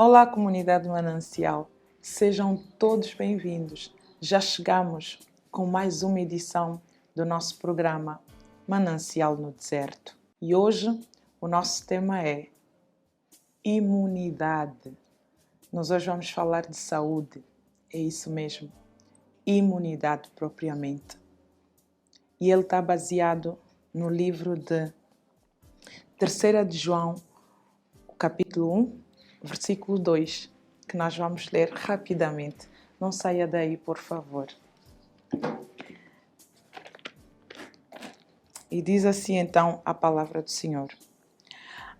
Olá, comunidade Manancial. Sejam todos bem-vindos. Já chegamos com mais uma edição do nosso programa Manancial no Deserto. E hoje o nosso tema é imunidade. Nós hoje vamos falar de saúde. É isso mesmo. Imunidade propriamente. E ele está baseado no livro de 3 de João, capítulo 1, versículo 2, que nós vamos ler rapidamente. Não saia daí, por favor. E diz assim então a palavra do Senhor.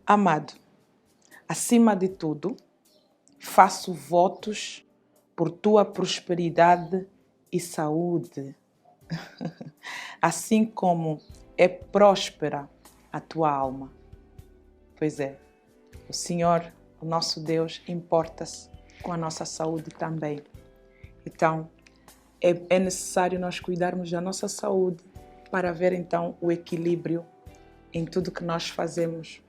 Amado, acima de tudo, faço votos por tua prosperidade e saúde, assim como é próspera a tua alma. Pois é, o Senhor, o nosso Deus, importa-se com a nossa saúde também. Então, é necessário nós cuidarmos da nossa saúde para ver então o equilíbrio em tudo que nós fazemos.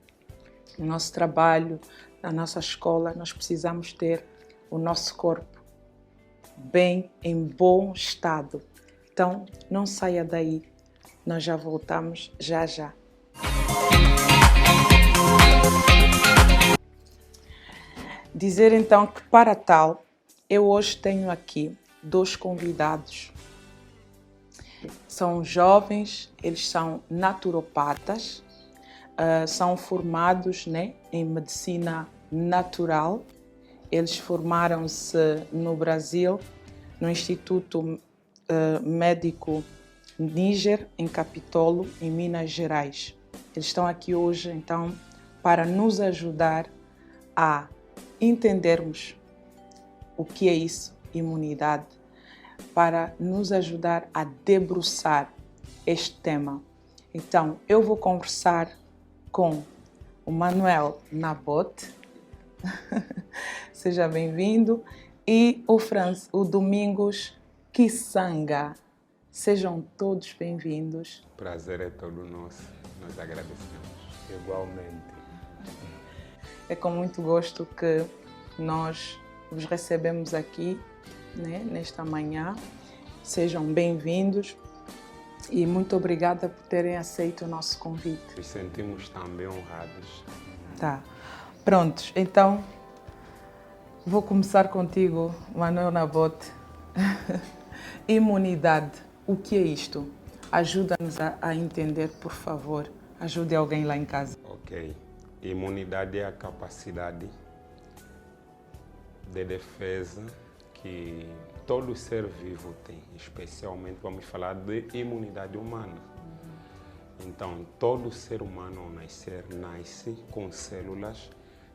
No nosso trabalho, na nossa escola, nós precisamos ter o nosso corpo bem, em bom estado. Então, não saia daí. Nós já voltamos já. Dizer então que para tal, eu hoje tenho aqui 2 convidados. São jovens, eles são naturopatas, são formados, em medicina natural. Eles formaram-se no Brasil, no Instituto Médico Níger, em Capitolo, em Minas Gerais. Eles estão aqui hoje, então, para nos ajudar a entendermos o que é isso, imunidade, para nos ajudar a debruçar este tema. Então, eu vou conversar com o Manuel Nabote, seja bem-vindo, e o Domingos Kisanga. Sejam todos bem-vindos. O prazer é todo nosso, nós agradecemos. Igualmente. É com muito gosto que nós vos recebemos aqui, nesta manhã. Sejam bem-vindos e muito obrigada por terem aceito o nosso convite. Nos sentimos também honrados. Tá. Prontos, então vou começar contigo, Manuel Nabote. Imunidade, o que é isto? Ajuda-nos a entender, por favor. Ajude alguém lá em casa. Ok. Imunidade é a capacidade de defesa que todo ser vivo tem. Especialmente vamos falar de imunidade humana. Então, todo ser humano ao nascer nasce com células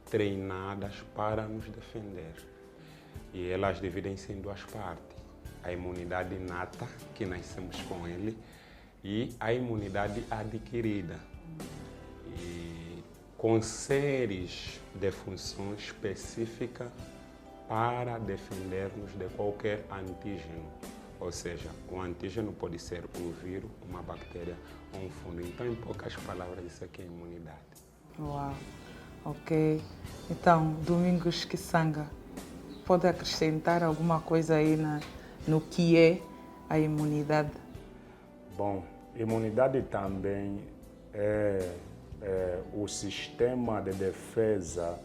treinadas para nos defender. E elas dividem-se em 2 partes. A imunidade inata, que nascemos com ele, e a imunidade adquirida. E com séries de funções específicas para defender-nos de qualquer antígeno. Ou seja, o antígeno pode ser um vírus, uma bactéria ou um fungo. Então, em poucas palavras, isso aqui é imunidade. Uau, ok. Então, Domingos Kisanga, pode acrescentar alguma coisa aí no que é a imunidade? Bom, imunidade também é o sistema de defesa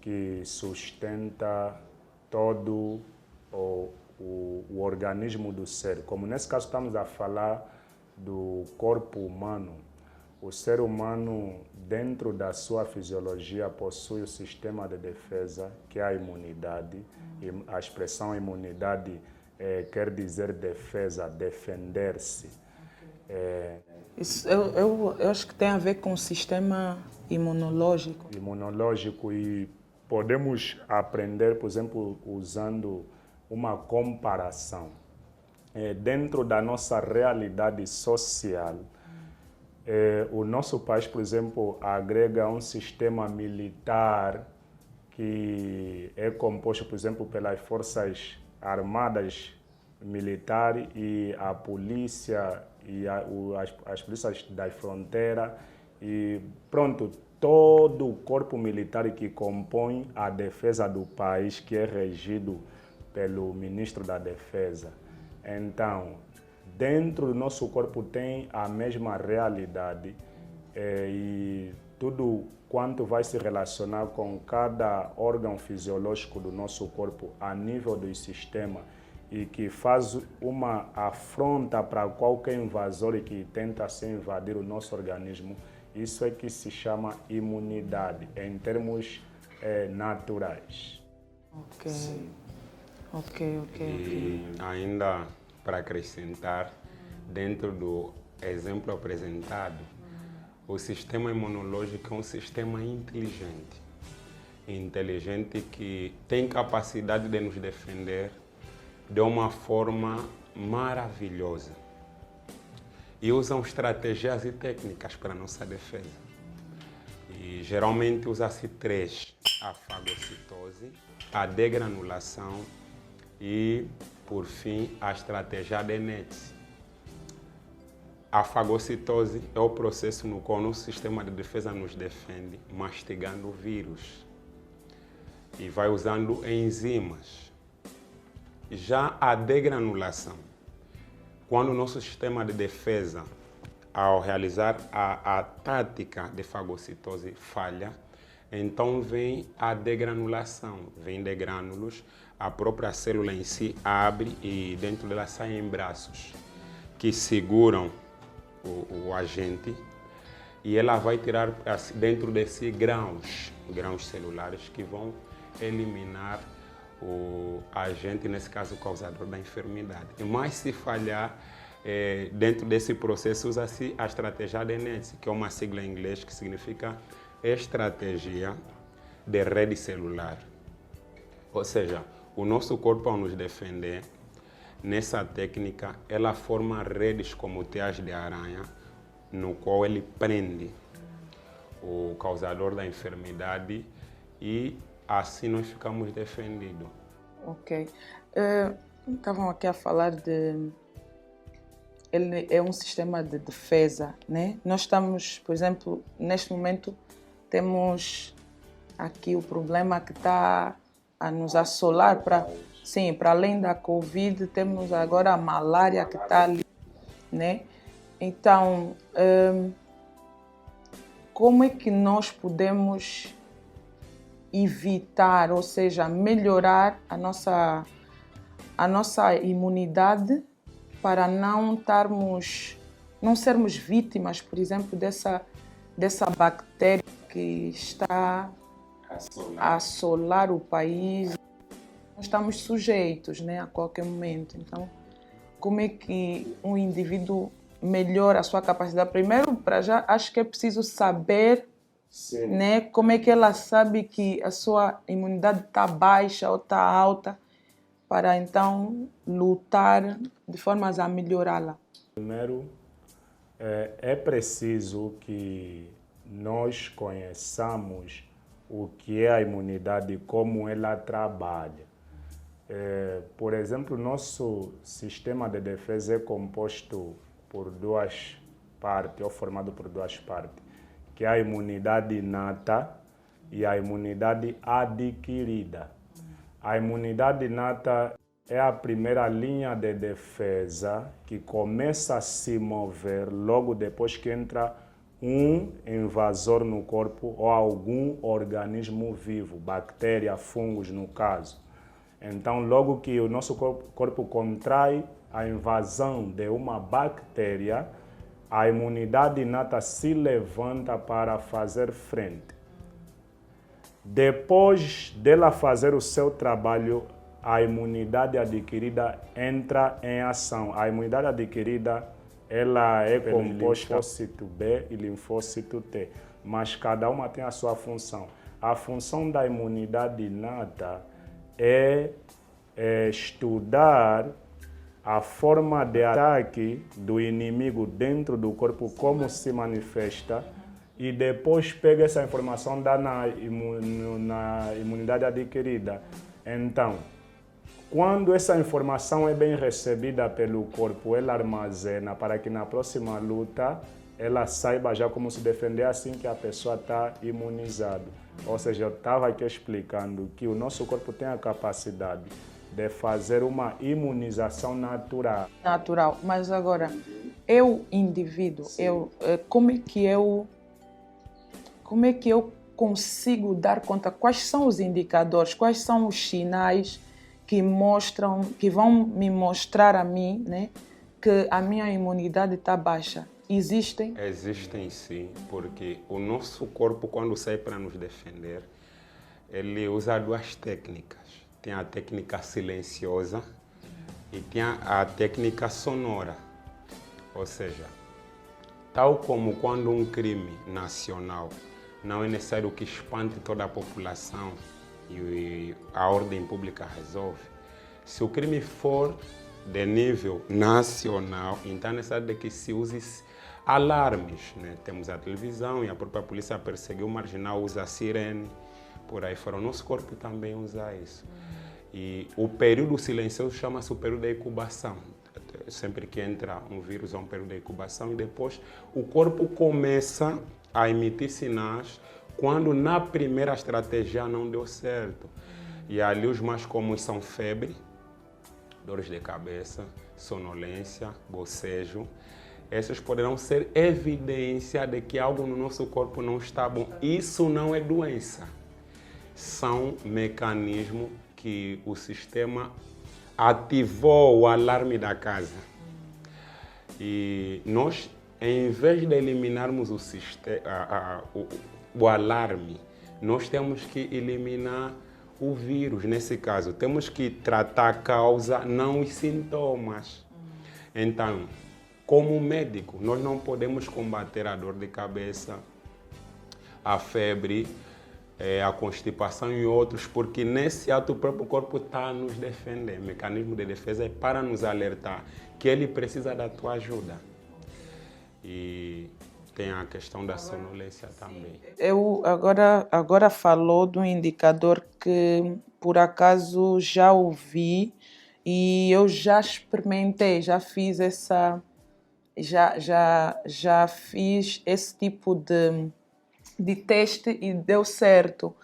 que sustenta todo o organismo do ser. Como nesse caso estamos a falar do corpo humano, o ser humano, dentro da sua fisiologia, possui o sistema de defesa, que é a imunidade. E a expressão imunidade quer dizer defesa, defender-se. Isso, eu acho que tem a ver com o sistema imunológico. Imunológico, e podemos aprender, por exemplo, usando uma comparação. Dentro da nossa realidade social, o nosso país, por exemplo, agrega um sistema militar que é composto, por exemplo, pelas forças armadas militares e a polícia e as polícias da fronteira E pronto, todo o corpo militar que compõe a defesa do país, que é regido pelo ministro da Defesa. Então, dentro do nosso corpo tem a mesma realidade e tudo quanto vai se relacionar com cada órgão fisiológico do nosso corpo a nível do sistema e que faz uma afronta para qualquer invasor que tenta se invadir o nosso organismo, isso é que se chama imunidade, em termos naturais. Ok. Sim. Ok. E ainda para acrescentar, dentro do exemplo apresentado, o sistema imunológico é um sistema inteligente. Inteligente que tem capacidade de nos defender de uma forma maravilhosa. E usam estratégias e técnicas para a nossa defesa. E geralmente usa-se 3: a fagocitose, a degranulação e, por fim, a estratégia adenete. A fagocitose é o processo no qual o nosso sistema de defesa nos defende, mastigando o vírus. E vai usando enzimas. Já a degranulação, quando o nosso sistema de defesa, ao realizar a tática de fagocitose, falha, então vem a degranulação, vem de grânulos, a própria célula em si abre e dentro dela saem braços que seguram o agente e ela vai tirar dentro de si grãos celulares que vão eliminar o agente, nesse caso o causador da enfermidade. Mas se falhar, dentro desse processo usa-se a estratégia adenete, que é uma sigla em inglês que significa estratégia de rede celular. Ou seja, o nosso corpo, ao nos defender, nessa técnica, ela forma redes como teias de aranha, no qual ele prende o causador da enfermidade e assim nós ficamos defendidos. Ok. Estavam aqui a falar de... Ele é um sistema de defesa, né? Nós estamos, por exemplo, neste momento, temos aqui o problema que está a nos assolar para além da Covid, temos agora a malária que está ali, né? Então, como é que nós podemos evitar, ou seja, melhorar a nossa imunidade para não sermos vítimas, por exemplo, dessa bactéria que está a assolar o país? Nós estamos sujeitos, né, a qualquer momento. Então, como é que um indivíduo melhora a sua capacidade? Primeiro, para já, acho que é preciso saber, né, como é que ela sabe que a sua imunidade está baixa ou está alta, para então lutar de formas a melhorá-la. Primeiro, é preciso que nós conheçamos o que é a imunidade e como ela trabalha. Por exemplo, nosso sistema de defesa é composto por duas partes, ou formado por duas partes, que é a imunidade inata e a imunidade adquirida. A imunidade inata é a primeira linha de defesa que começa a se mover logo depois que entra um invasor no corpo ou algum organismo vivo, bactéria, fungos no caso. Então, logo que o nosso corpo contrai a invasão de uma bactéria, a imunidade inata se levanta para fazer frente. Depois dela fazer o seu trabalho, a imunidade adquirida entra em ação. A imunidade adquirida ela é composta de linfócito B e linfócito T, mas cada uma tem a sua função. A função da imunidade inata é estudar a forma de ataque do inimigo dentro do corpo, como se manifesta, e depois pega essa informação, dá na imunidade adquirida. Então, Quando essa informação é bem recebida pelo corpo, ela armazena para que na próxima luta ela saiba já como se defender assim que a pessoa está imunizada. Ou seja, eu estava aqui explicando que o nosso corpo tem a capacidade de fazer uma imunização natural. Natural. Mas agora, eu, indivíduo, como é que eu consigo dar conta? Quais são os indicadores? Quais são os sinais que vão me mostrar a mim, né, que a minha imunidade está baixa? Existem? Existem sim, porque o nosso corpo, quando sai para nos defender, ele usa duas técnicas. Tem a técnica silenciosa e tem a técnica sonora. Ou seja, tal como quando um crime nacional não é necessário que espante toda a população e a ordem pública resolve, se o crime for de nível nacional, então é necessário que se use alarmes, né? Temos a televisão e a própria polícia perseguiu o marginal, usa a sirene, por aí fora. O nosso corpo também usa isso. E o período silencioso chama-se o período da incubação. Sempre que entra um vírus, é um período de incubação e depois o corpo começa a emitir sinais quando na primeira estratégia não deu certo. E ali os mais comuns são febre, dores de cabeça, sonolência, bocejo. Essas poderão ser evidência de que algo no nosso corpo não está bom. Isso não é doença. São mecanismos que o sistema ativou o alarme da casa. E nós, em vez de eliminarmos o alarme, nós temos que eliminar o vírus. Nesse caso, temos que tratar a causa, não os sintomas. Então, como médico, nós não podemos combater a dor de cabeça, a febre, a constipação e outros, porque nesse ato o próprio corpo está a nos defender. O mecanismo de defesa é para nos alertar que ele precisa da tua ajuda. E tem a questão da sonolência também. Eu agora falou do indicador que por acaso já ouvi e eu já experimentei, já fiz já fiz esse tipo de teste e deu certo.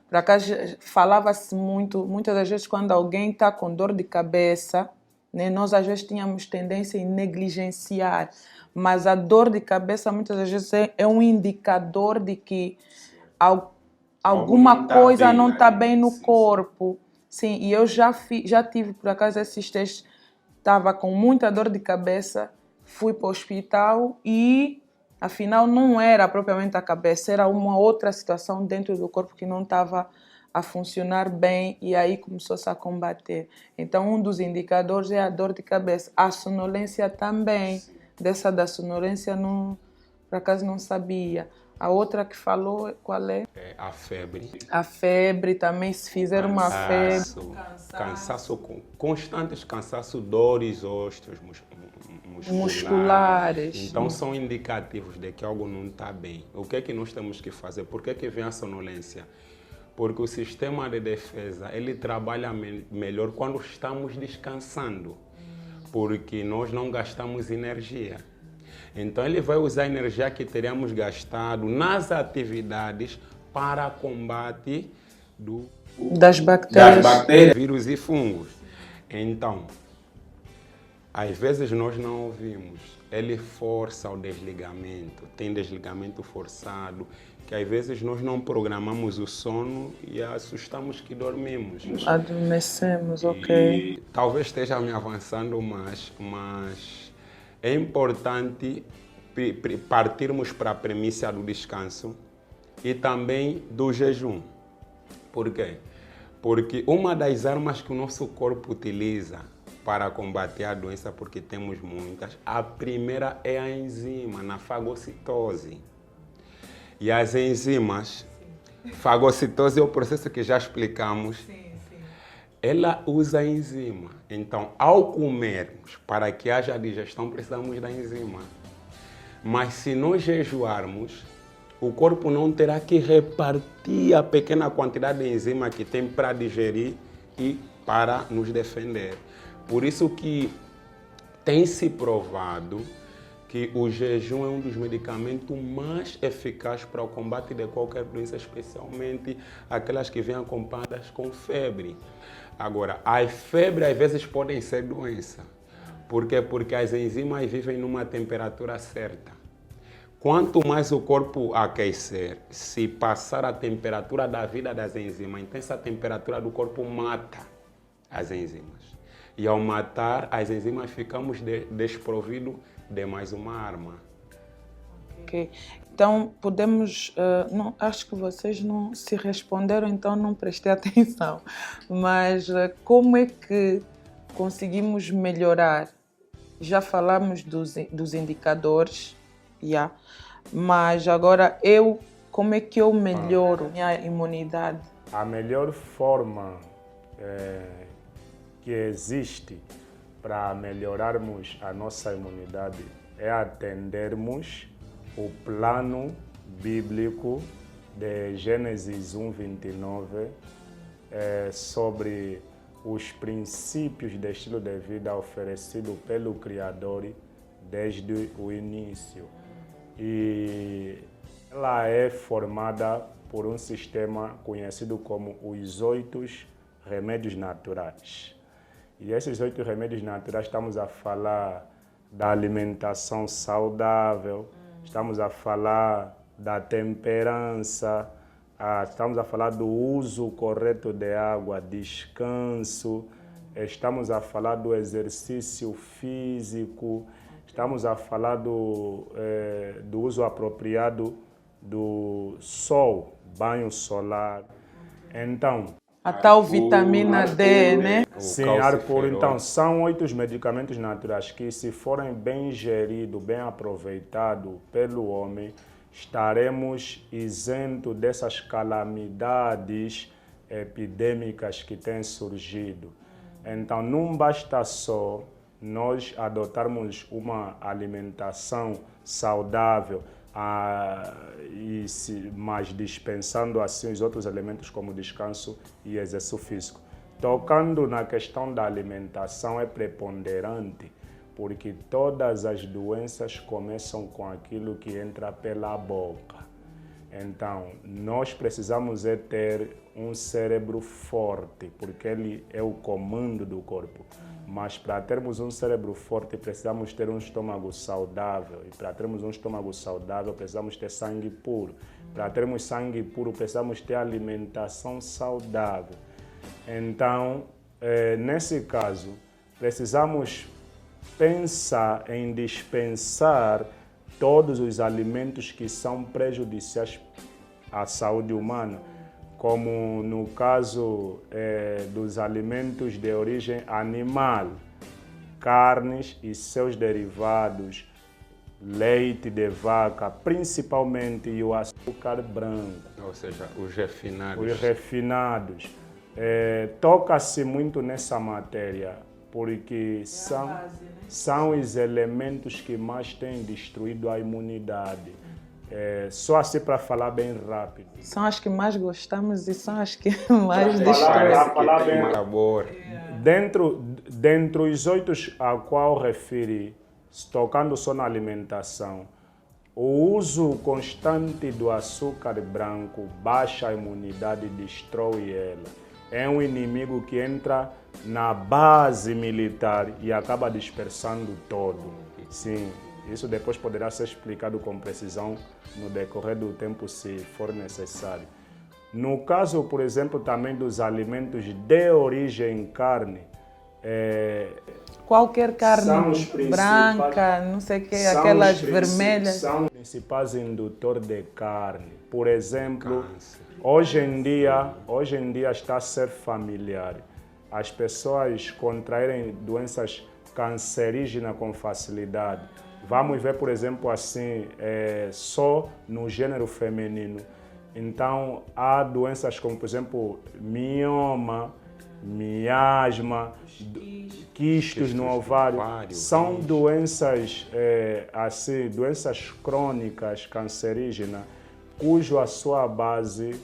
Por acaso falava-se muitas das vezes quando alguém está com dor de cabeça, né, nós às vezes tínhamos tendência em negligenciar, mas a dor de cabeça muitas das vezes é um indicador de que alguma coisa não está bem no corpo. Sim, e eu já tive por acaso esses testes, estava com muita dor de cabeça, fui para o hospital e afinal não era propriamente a cabeça, era uma outra situação dentro do corpo que não estava a funcionar bem e aí começou-se a combater. Então um dos indicadores é a dor de cabeça, a sonolência também. Dessa da sonolência, por acaso não sabia. A outra que falou, qual é? É a febre. A febre também, se fizer uma febre. Cansaço, constantes cansaço, dores ósseos musculares. Então são indicativos de que algo não está bem. O que é que nós temos que fazer? Por que vem a sonolência? Porque o sistema de defesa ele trabalha melhor quando estamos descansando. Porque nós não gastamos energia. Então ele vai usar a energia que teríamos gastado nas atividades para combate das bactérias, vírus e fungos. Então, às vezes nós não ouvimos. Ele força o desligamento, tem desligamento forçado, que às vezes nós não programamos o sono e assustamos que dormimos. Adormecemos, ok. E talvez esteja me avançando mais, mas é importante partirmos para a premissa do descanso e também do jejum. Por quê? Porque uma das armas que o nosso corpo utiliza para combater a doença, porque temos muitas, a primeira é a enzima, na fagocitose. E as enzimas, fagocitose é o processo que já explicamos, ela usa a enzima. Então, ao comermos, para que haja digestão, precisamos da enzima. Mas se nós jejuarmos, o corpo não terá que repartir a pequena quantidade de enzima que tem para digerir e para nos defender. Por isso que tem se provado que o jejum é um dos medicamentos mais eficazes para o combate de qualquer doença, especialmente aquelas que vêm acompanhadas com febre. Agora, as febres às vezes podem ser doença. Por quê? Porque as enzimas vivem numa temperatura certa. Quanto mais o corpo aquecer, se passar a temperatura da vida das enzimas, então essa temperatura do corpo mata as enzimas. E ao matar as enzimas, ficamos desprovidos de mais uma arma. Ok. Então, podemos... não, acho que vocês não se responderam, então não prestei atenção. Mas como é que conseguimos melhorar? Já falamos dos indicadores, mas agora como é que eu melhoro minha imunidade? A melhor forma que existe para melhorarmos a nossa imunidade é atendermos o plano bíblico de Gênesis 1:29 sobre os princípios de estilo de vida oferecido pelo Criador desde o início. E ela é formada por um sistema conhecido como os 8 remédios naturais. E esses 8 remédios naturais, estamos a falar da alimentação saudável, estamos a falar da temperança, estamos a falar do uso correto de água, descanso, estamos a falar do exercício físico, estamos a falar do uso apropriado do sol, banho solar. Então, A tal vitamina D, né? Sim, ar puro. Então, são 8 medicamentos naturais que, se forem bem geridos, bem aproveitados pelo homem, estaremos isentos dessas calamidades epidêmicas que têm surgido. Então, não basta só nós adotarmos uma alimentação saudável, mas dispensando assim os outros elementos como descanso e exercício físico. Tocando na questão da alimentação é preponderante, porque todas as doenças começam com aquilo que entra pela boca. Então, nós precisamos ter um cérebro forte, porque ele é o comando do corpo. Mas para termos um cérebro forte, precisamos ter um estômago saudável. E para termos um estômago saudável, precisamos ter sangue puro. Para termos sangue puro, precisamos ter alimentação saudável. Então, nesse caso, precisamos pensar em dispensar todos os alimentos que são prejudiciais à saúde humana, como no caso dos alimentos de origem animal, carnes e seus derivados, leite de vaca, principalmente, e o açúcar branco. Ou seja, os refinados. Os refinados. Toca-se muito nessa matéria, porque são os elementos que mais têm destruído a imunidade. Só assim para falar bem rápido. São as que mais gostamos e são as que mais destroem. Falar bem sabor. Dentro os 8 a qual referi, tocando só na alimentação, o uso constante do açúcar branco baixa a imunidade e destrói ela. É um inimigo que entra na base militar e acaba dispersando todo. Sim, isso depois poderá ser explicado com precisão no decorrer do tempo, se for necessário. No caso, por exemplo, também dos alimentos de origem carne, qualquer carne branca, não sei o que, aquelas vermelhas. São os principais indutores de carne. Por exemplo, hoje em dia está a ser familiar as pessoas contraírem doenças cancerígenas com facilidade. Vamos ver, por exemplo, assim, só no gênero feminino. Então, há doenças como, por exemplo, mioma, miasma, quistos no ovário. São doenças, doenças crônicas cancerígenas, cuja sua base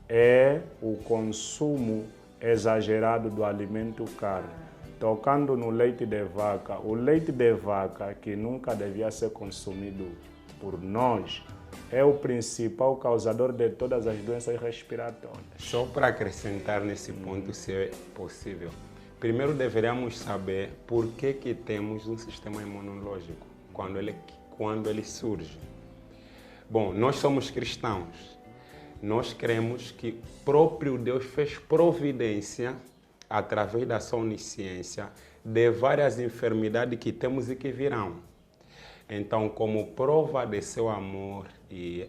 é o consumo exagerado do alimento carne. Tocando no leite de vaca, o leite de vaca, que nunca devia ser consumido por nós, é o principal causador de todas as doenças respiratórias. Só para acrescentar nesse ponto, se é possível, primeiro deveríamos saber por que temos um sistema imunológico quando ele surge. Bom, nós somos cristãos. Nós cremos que o próprio Deus fez providência, através da sua onisciência, de várias enfermidades que temos e que virão. Então, como prova de seu amor e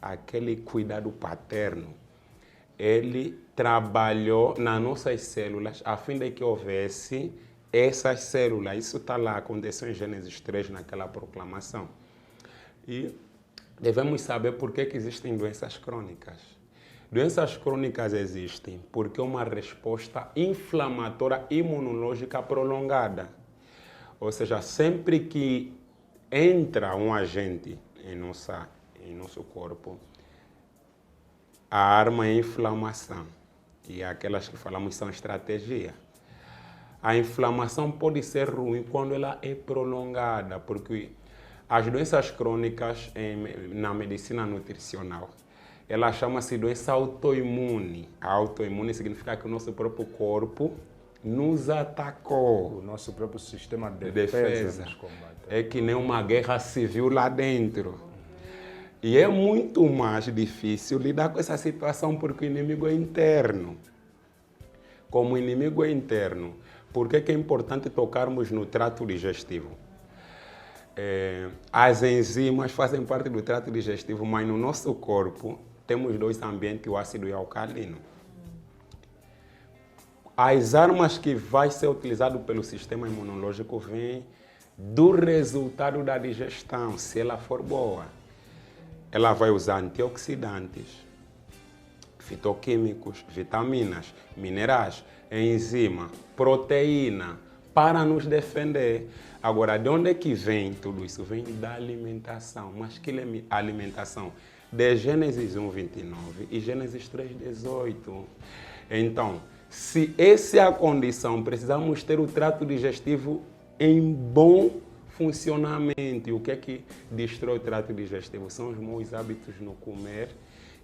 aquele cuidado paterno, ele trabalhou nas nossas células a fim de que houvesse essas células. Isso está lá, aconteceu em Gênesis 3, naquela proclamação. E devemos saber por que existem doenças crônicas. Doenças crônicas existem porque uma resposta inflamatória imunológica prolongada. Ou seja, sempre que entra um agente em nosso corpo, a arma é a inflamação. E aquelas que falamos são estratégia. A inflamação pode ser ruim quando ela é prolongada, porque as doenças crônicas na medicina nutricional, ela chama-se doença autoimune. A autoimune significa que o nosso próprio corpo nos atacou. O nosso próprio sistema de defesa nos combate. É que nem uma guerra civil lá dentro. E é muito mais difícil lidar com essa situação porque o inimigo é interno. Como o inimigo é interno, por que é importante tocarmos no trato digestivo? As enzimas fazem parte do trato digestivo, mas no nosso corpo temos dois ambientes, o ácido e o alcalino. As armas que vai ser utilizado pelo sistema imunológico vêm do resultado da digestão, se ela for boa. Ela vai usar antioxidantes, fitoquímicos, vitaminas, minerais, enzima, proteína, para nos defender. Agora, de onde é que vem tudo isso? Vem da alimentação. Mas que alimentação? De Gênesis 1, 29 e Gênesis 3, 18. Então, se essa é a condição, precisamos ter o trato digestivo em bom funcionamento. E o que é que destrói o trato digestivo? São os maus hábitos no comer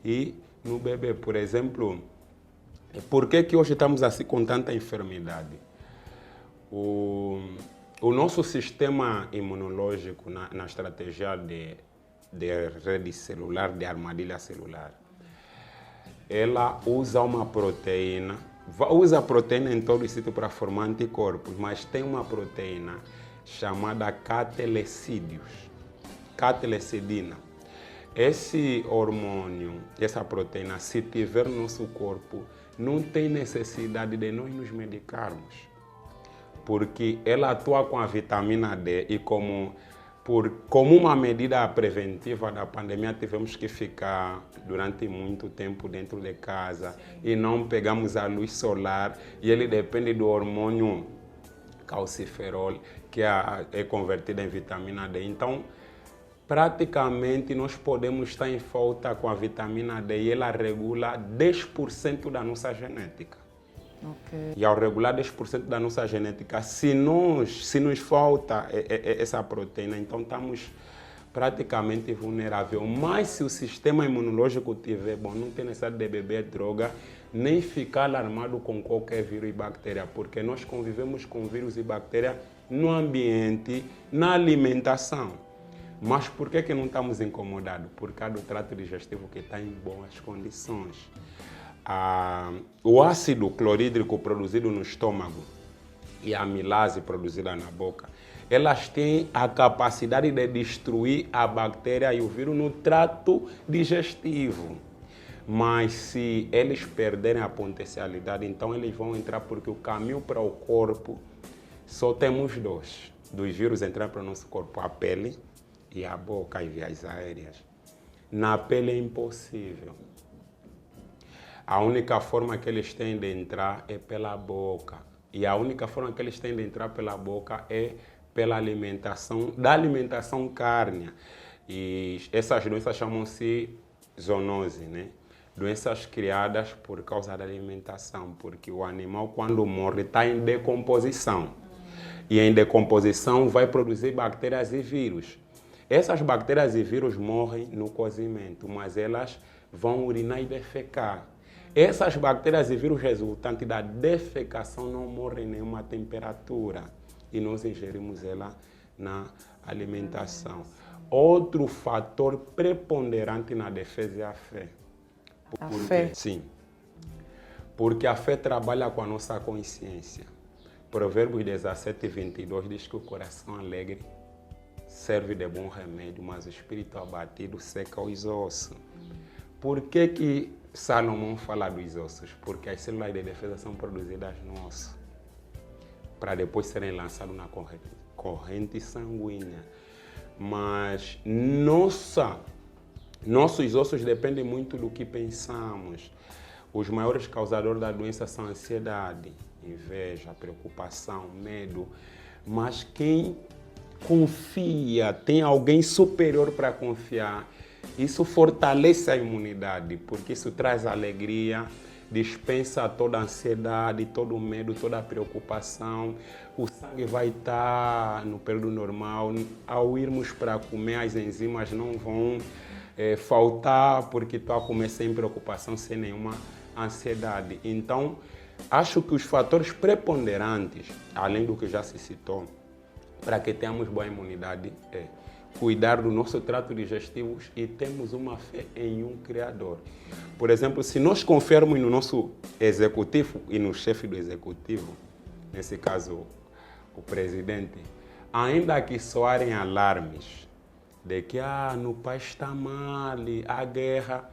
e no beber. Por exemplo, por que hoje estamos assim com tanta enfermidade? O nosso sistema imunológico, na estratégia de rede celular, de armadilha celular, ela usa uma proteína, usa a proteína em todo o sítio para formar anticorpos, mas tem uma proteína chamada catelecidina. Esse hormônio, essa proteína, se tiver no nosso corpo, não tem necessidade de nós nos medicarmos, porque ela atua com a vitamina D e como uma medida preventiva da pandemia, tivemos que ficar durante muito tempo dentro de casa e não pegamos a luz solar, e ele depende do hormônio calciferol, que é convertido em vitamina D. Então, praticamente, nós podemos estar em falta com a vitamina D e ela regula 10% da nossa genética. Okay. E ao regular 10% da nossa genética, se nos falta essa proteína, então estamos praticamente vulneráveis. Mas se o sistema imunológico estiver bom, não tem necessidade de beber droga, nem ficar alarmado com qualquer vírus e bactéria, porque nós convivemos com vírus e bactéria no ambiente, na alimentação. Mas por que não estamos incomodados? Por causa do trato digestivo que está em boas condições. O ácido clorídrico produzido no estômago e a amilase produzida na boca, elas têm a capacidade de destruir a bactéria e o vírus no trato digestivo. Mas se eles perderem a potencialidade, então eles vão entrar, porque o caminho para o corpo só temos dois vírus entrar para o nosso corpo: a pele e a boca e vias aéreas. Na pele é impossível. A única forma que eles têm de entrar é pela boca. E a única forma que eles têm de entrar pela boca é pela alimentação, da alimentação cárnea. E essas doenças chamam-se zoonose, né? doenças criadas por causa da alimentação, porque o animal, quando morre, está em decomposição. E em decomposição vai produzir bactérias e vírus. Essas bactérias e vírus morrem no cozimento, mas elas vão urinar e defecar. Essas bactérias e vírus resultantes da defecação não morrem em nenhuma temperatura e nós ingerimos ela na alimentação. Outro fator preponderante na defesa é a fé. A fé? Sim. Porque a fé trabalha com a nossa consciência. Provérbios 17, 22 diz que o coração alegre serve de bom remédio, mas o espírito abatido seca os ossos. Por que Salomão fala dos ossos? Porque as células de defesa são produzidas no osso, para depois serem lançadas na corrente sanguínea. Mas nossos ossos dependem muito do que pensamos. Os maiores causadores da doença são a ansiedade, inveja, preocupação, medo. Mas quem confia, tem alguém superior para confiar, isso fortalece a imunidade, porque isso traz alegria, dispensa toda a ansiedade, todo o medo, toda a preocupação. O sangue vai estar no período normal. Ao irmos para comer, as enzimas não vão faltar, porque tu a comer sem preocupação, sem nenhuma ansiedade. Então, acho que os fatores preponderantes, além do que já se citou, para que tenhamos boa imunidade, é cuidar do nosso trato digestivo e termos uma fé em um Criador. Por exemplo, se nós confiarmos no nosso executivo e no chefe do executivo, nesse caso o presidente, ainda que soarem alarmes de que no país está mal, a guerra,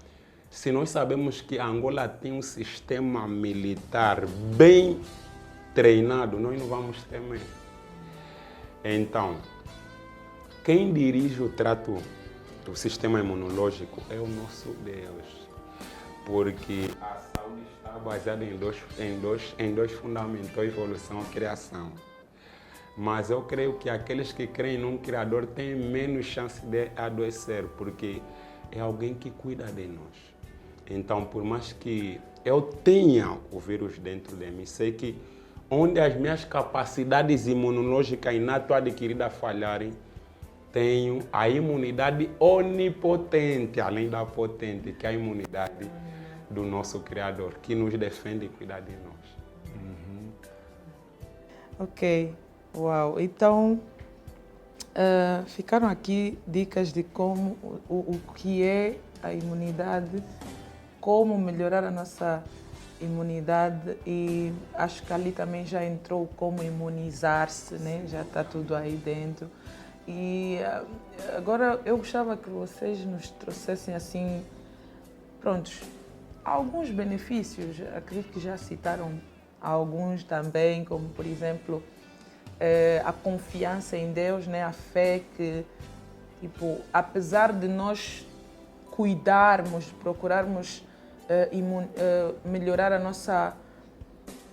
se nós sabemos que Angola tem um sistema militar bem treinado, nós não vamos temer. Então, quem dirige o trato do sistema imunológico é o nosso Deus, porque a saúde está baseada em dois fundamentos, evolução e criação. Mas eu creio que aqueles que creem num Criador têm menos chance de adoecer, porque é alguém que cuida de nós. Então, por mais que eu tenha o vírus dentro de mim, sei que onde as minhas capacidades imunológicas inato adquiridas falharem, tenho a imunidade onipotente, além da potente, que é a imunidade do nosso Criador, que nos defende e cuida de nós. Ok, uau. Então, ficaram aqui dicas de como, o que é a imunidade, como melhorar a nossa imunidade, e acho que ali também já entrou como imunizar-se, né? Já está tudo aí dentro. E agora eu gostava que vocês nos trouxessem assim, prontos, alguns benefícios. Acredito que já citaram alguns também, como por exemplo a confiança em Deus, né? A fé que, tipo, apesar de nós cuidarmos, procurarmos melhorar a nossa...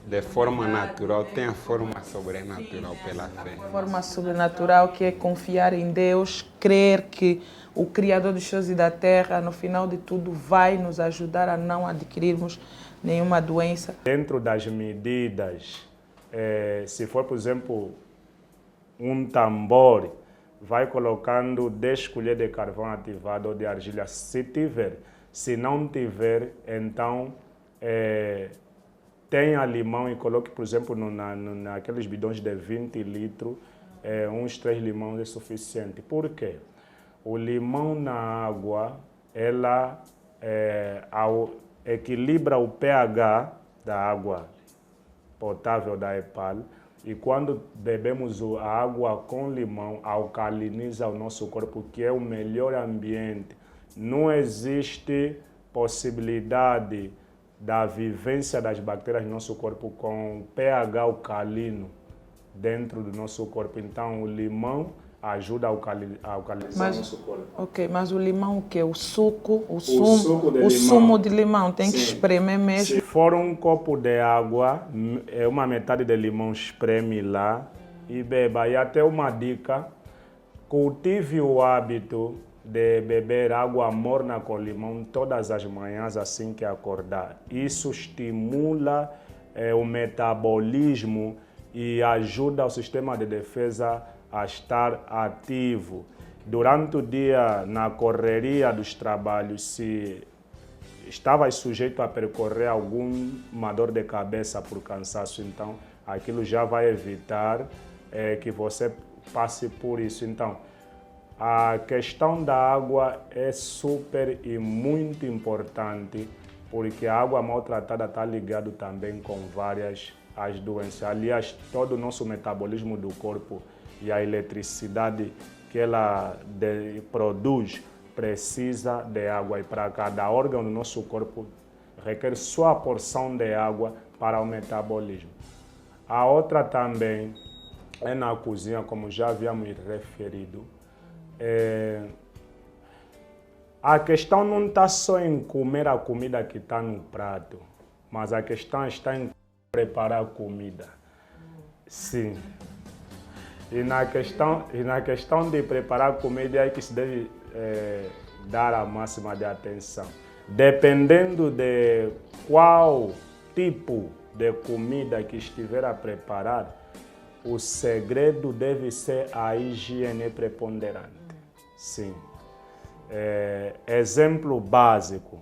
De forma natural, tem a forma sobrenatural pela fé. Forma sobrenatural, que é confiar em Deus, crer que o Criador dos céus e da terra, no final de tudo, vai nos ajudar a não adquirirmos nenhuma doença. Dentro das medidas, se for, por exemplo, um tambor, vai colocando 10 colheres de carvão ativado ou de argila, se tiver. Se não tiver, então tenha limão e coloque, por exemplo, naqueles bidões de 20 litros, uns 3 limões é suficiente. Por quê? O limão na água, ela equilibra o pH da água potável da EPAL, e quando bebemos a água com limão, alcaliniza o nosso corpo, que é o melhor ambiente. Não existe possibilidade da vivência das bactérias no nosso corpo com pH alcalino dentro do nosso corpo. Então, o limão ajuda a alcalinizar o nosso corpo. Ok, mas o limão o quê? O suco, o limão. sumo de limão, tem que espremer mesmo? Se for um copo de água, uma metade de limão espreme lá e beba. E até uma dica, cultive o hábito de beber água morna com limão todas as manhãs assim que acordar. Isso estimula o metabolismo e ajuda o sistema de defesa a estar ativo. Durante o dia, na correria dos trabalhos, se estavas sujeito a percorrer alguma dor de cabeça por cansaço, então aquilo já vai evitar que você passe por isso. Então, a questão da água é super e muito importante, porque a água maltratada está ligada também com várias as doenças. Aliás, todo o nosso metabolismo do corpo e a eletricidade que ela produz precisa de água, e para cada órgão do nosso corpo requer sua porção de água para o metabolismo. A outra também é na cozinha, como já havíamos referido. A questão não está só em comer a comida que está no prato, mas a questão está em preparar a comida. Sim. E na questão de preparar a comida é que se deve dar a máxima de atenção. Dependendo de qual tipo de comida que estiver a preparar, o segredo deve ser a higiene preponderante. Sim. Exemplo básico.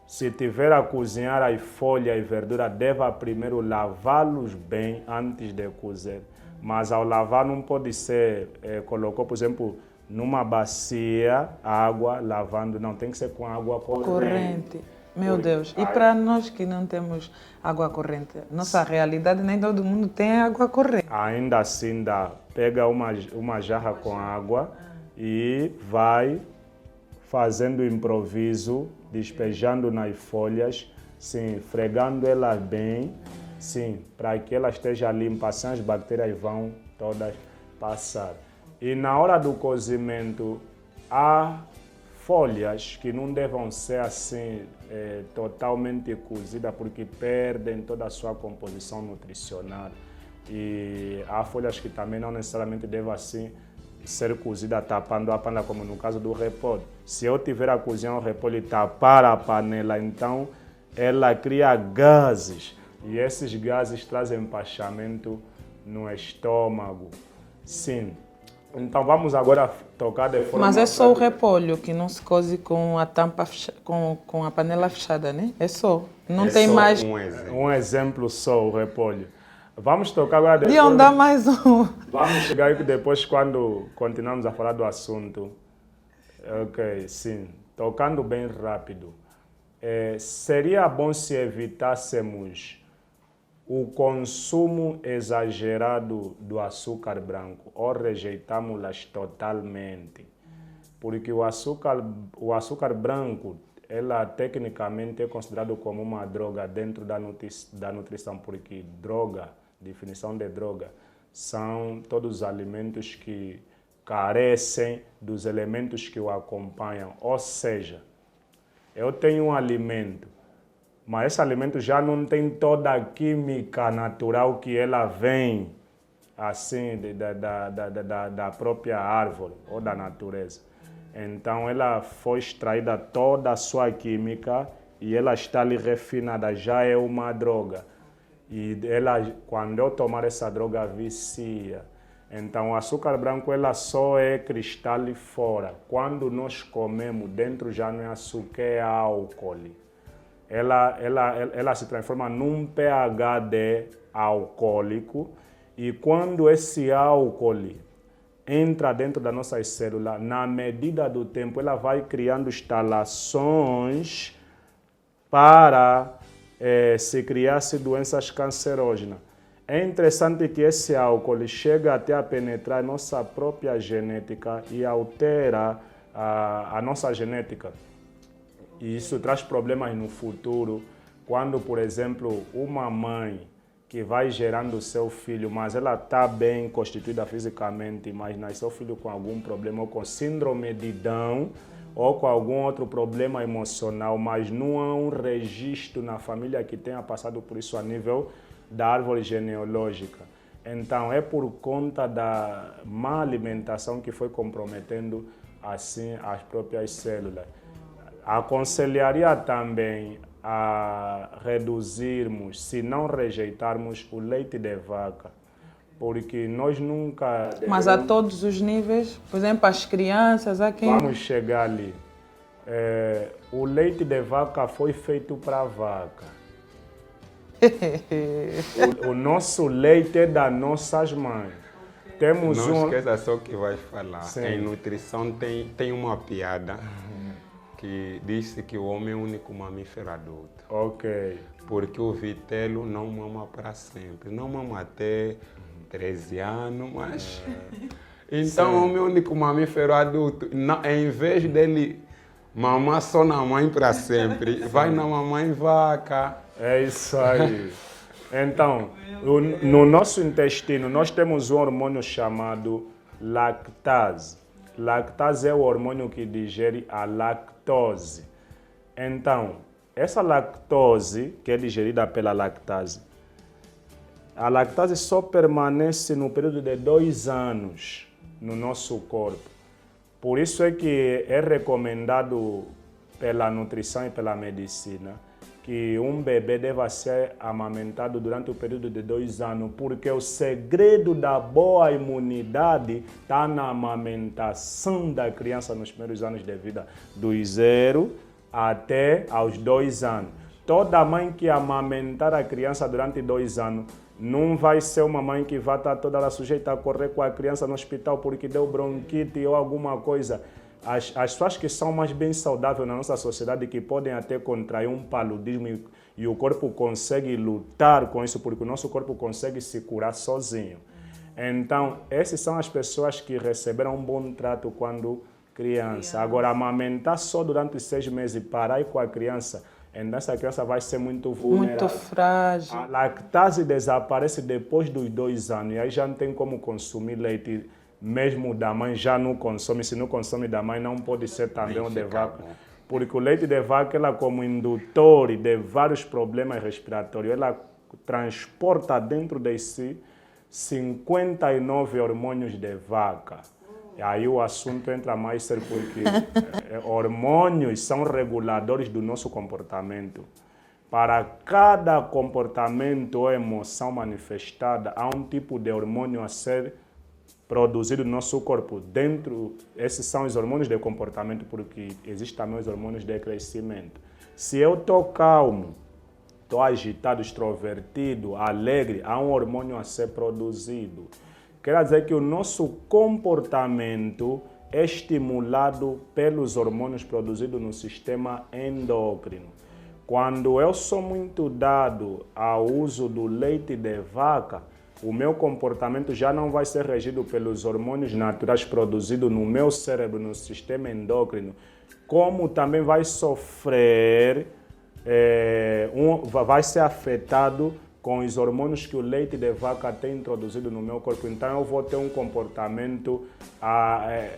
Se tiver a cozinhar as folhas e verdura, deva primeiro lavá-los bem antes de cozer. Mas ao lavar não pode ser, colocou, por exemplo, numa bacia, água, lavando, não, tem que ser com água corrente. Meu Deus, e para nós que não temos água corrente, nossa realidade, nem todo mundo tem água corrente. Ainda assim dá, pega uma jarra com água e vai fazendo improviso, despejando nas folhas, sim, fregando elas bem, sim, para que elas estejam limpas, assim as bactérias vão todas passar. E na hora do cozimento, há folhas que não devem ser assim totalmente cozidas, porque perdem toda a sua composição nutricional. E há folhas que também não necessariamente devem assim ser cozida tapando a panela, como no caso do repolho. Se eu tiver a cozinhar o repolho e tapar a panela, então ela cria gases. E esses gases trazem empachamento no estômago. Sim. Então vamos agora tocar de forma... Mas é só o repolho que não se coze com a tampa com a panela fechada, né? É só. Não tem só mais... Um exemplo só, o repolho. Vamos tocar agora... Podiam dar mais um. Vamos chegar aí depois quando continuamos a falar do assunto. Ok, sim. Tocando bem rápido. Seria bom se evitássemos o consumo exagerado do açúcar branco ou rejeitamos-las totalmente. Porque o açúcar branco, ela tecnicamente é considerado como uma droga dentro da nutrição, porque droga, definição de droga, são todos os alimentos que carecem dos elementos que o acompanham. Ou seja, eu tenho um alimento, mas esse alimento já não tem toda a química natural que ela vem assim da própria árvore ou da natureza. Então ela foi extraída toda a sua química e ela está ali refinada, já é uma droga. E ela, quando eu tomar essa droga, vicia. Então o açúcar branco ela só é cristal fora. Quando nós comemos, dentro já não é açúcar, é álcool. Ela se transforma num pH alcoólico, e quando esse álcool entra dentro das nossas células, na medida do tempo ela vai criando instalações para se criar doenças cancerógenas. É interessante que esse álcool chega até a penetrar nossa própria genética e altera a nossa genética. E isso traz problemas no futuro, quando, por exemplo, uma mãe que vai gerando seu filho, mas ela está bem constituída fisicamente, mas nasceu filho com algum problema, ou com síndrome de Down, ou com algum outro problema emocional, mas não há um registro na família que tenha passado por isso a nível da árvore genealógica. Então, é por conta da má alimentação que foi comprometendo assim as próprias células. Aconselharia também a reduzirmos, se não rejeitarmos, o leite de vaca, porque nós nunca... Mas a todos os níveis, por exemplo, as crianças, a quem... Vamos chegar ali. O leite de vaca foi feito para a vaca. O nosso leite é das nossas mães. Temos Não esqueça só que vai falar. Sim. Em nutrição tem uma piada que diz que o homem é o único mamífero adulto. Ok. Porque o vitelo não mama para sempre. Não mama até 13 anos, mas... Então, o homem é o único mamífero adulto. Em vez dele mamar só na mãe para sempre, vai na mamãe vaca. É isso aí. Então, no nosso intestino, nós temos um hormônio chamado lactase. Lactase é o hormônio que digere a lactose. Então, essa lactose, que é digerida pela lactase, a lactase só permanece no período de 2 anos no nosso corpo. Por isso é que é recomendado pela nutrição e pela medicina que um bebê deva ser amamentado durante o período de 2 anos, porque o segredo da boa imunidade está na amamentação da criança nos primeiros anos de vida, dos 0 até aos 2 anos. Toda mãe que amamentar a criança durante 2 anos não vai ser uma mãe que vai estar toda sujeita a correr com a criança no hospital porque deu bronquite ou alguma coisa. As pessoas que são mais bem saudáveis na nossa sociedade, que podem até contrair um paludismo e o corpo consegue lutar com isso, porque o nosso corpo consegue se curar sozinho. Então, essas são as pessoas que receberam um bom trato quando criança. Agora, amamentar só durante 6 meses, parar com a criança, então essa criança vai ser muito vulnerável. Muito frágil. A lactase desaparece depois dos 2 anos, e aí já não tem como consumir leite. Mesmo da mãe já não consome, se não consome da mãe não pode ser também o de vaca. Porque o leite de vaca, ela como indutor de vários problemas respiratórios, ela transporta dentro de si 59 hormônios de vaca. E aí o assunto entra mais sério porque hormônios são reguladores do nosso comportamento. Para cada comportamento ou emoção manifestada, há um tipo de hormônio a ser produzido no nosso corpo. Dentro, esses são os hormônios de comportamento, porque existem também os hormônios de crescimento. Se eu estou calmo, estou agitado, extrovertido, alegre, há um hormônio a ser produzido. Quer dizer que o nosso comportamento é estimulado pelos hormônios produzidos no sistema endócrino. Quando eu sou muito dado ao uso do leite de vaca, o meu comportamento já não vai ser regido pelos hormônios naturais produzidos no meu cérebro, no sistema endócrino, como também vai sofrer, vai ser afetado com os hormônios que o leite de vaca tem introduzido no meu corpo. Então eu vou ter um comportamento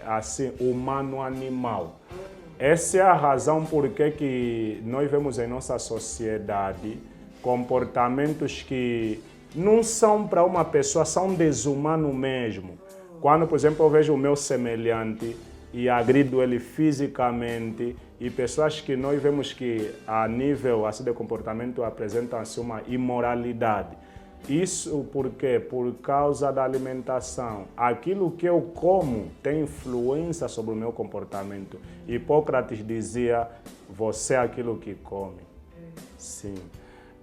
assim, humano-animal. Essa é a razão por que nós vemos em nossa sociedade comportamentos que não são para uma pessoa, são desumanos mesmo. Quando, por exemplo, eu vejo o meu semelhante e agrido ele fisicamente, e pessoas que nós vemos que a nível assim, de comportamento apresentam assim, uma imoralidade. Isso por quê? Por causa da alimentação. Aquilo que eu como tem influência sobre o meu comportamento. Hipócrates dizia, você é aquilo que come. Sim.